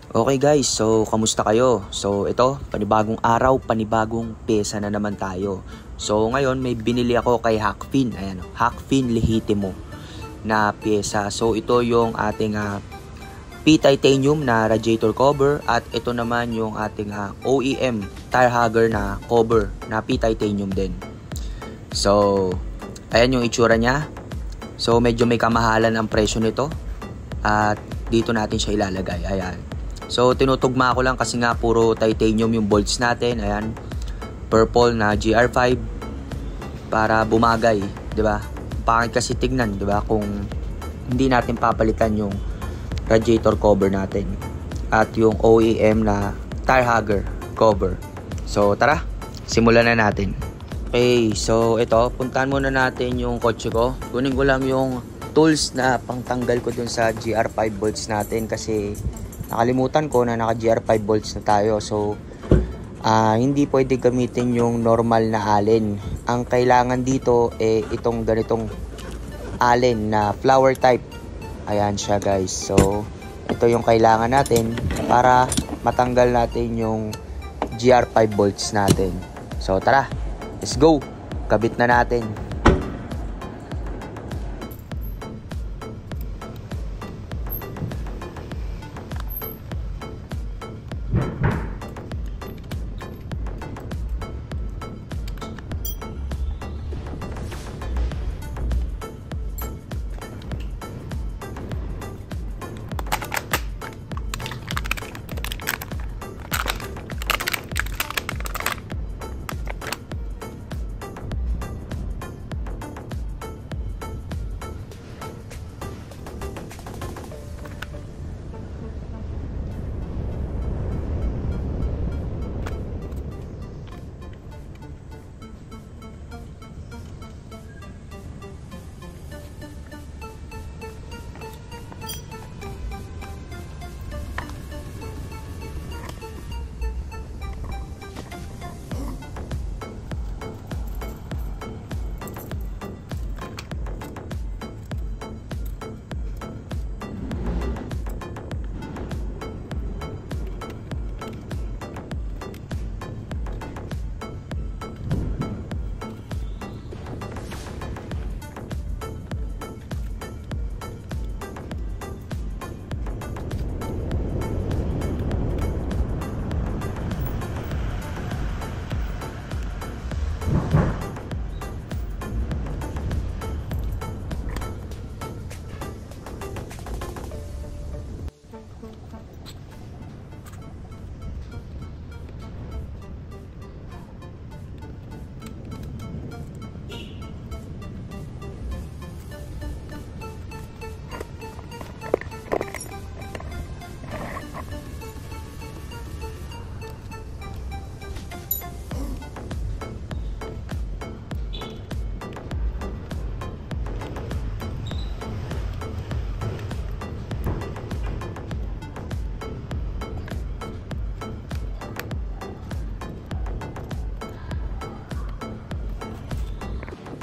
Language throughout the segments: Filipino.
Okay guys, so kamusta kayo? So ito, panibagong araw, panibagong pesa na naman tayo. So ngayon may binili ako kay Hakfin. Ayan, Hakfin Lehitimo na pyesa. So ito yung ating P-titanium na radiator cover at ito naman yung ating OEM tire hugger na cover na P-titanium din. So ayan yung itsura niya. So medyo may kamahalan ang presyo nito at dito natin siya ilalagay. Ayan. So tinutugma ko lang kasi nga puro titanium yung bolts natin. Ayan. Purple na GR5 para bumagay, 'di ba? Pangit kasi tignan, 'di ba? Kung hindi natin papalitan yung radiator cover natin at yung OEM na tire hugger cover. So tara, simulan na natin. Okay, so ito, puntahan muna natin yung kotse ko. Kunin ko lang yung tools na pangtanggal ko dun sa GR5 bolts natin kasi nakalimutan ko na naka GR5 bolts na tayo. So hindi pwede gamitin yung normal na allen. Ang kailangan dito itong ganitong allen na flower type. Ayan siya guys. So ito yung kailangan natin para matanggal natin yung GR5 bolts natin. So tara, let's go. Kabit na natin.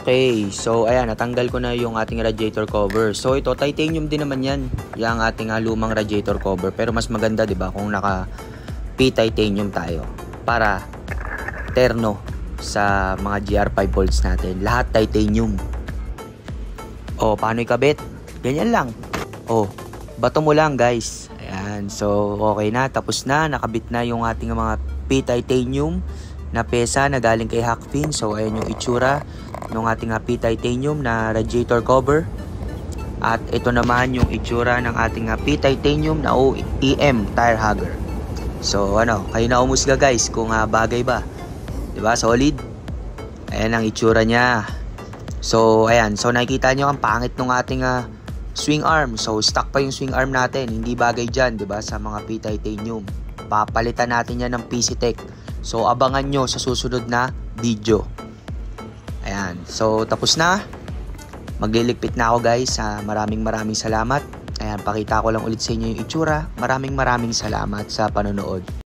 Okay, so ayan, natanggal ko na yung ating radiator cover. So ito, titanium din naman yan, yung ating lumang radiator cover. Pero mas maganda, di ba, kung naka P-titanium tayo para terno sa mga GR5 bolts natin. Lahat titanium. O, paano ikabit? Ganyan lang. O, bato mo lang guys. Ayan, so okay na, tapos na, nakabit na yung ating mga P-titanium na pesa na galing kay Hakfin. So ayan yung itsura ng ating P-titanium na radiator cover. At ito naman yung itsura ng ating P-titanium na OEM tire hugger. So ano, kayo na umusga guys kung bagay ba. 'Di ba? Solid. Ayan ang itsura niya. So ayan, so nakikita niyo ang pangit ng ating swing arm. So stock pa yung swing arm natin. Hindi bagay diyan, 'di ba, sa mga P-titanium. Papalitan natin yan ng PCTech. So abangan nyo sa susunod na video. Ayan, so tapos na. Magliligpit na ako guys. Maraming salamat. Ayan, pakita ko lang ulit sa inyo yung itsura. Maraming salamat sa panonood.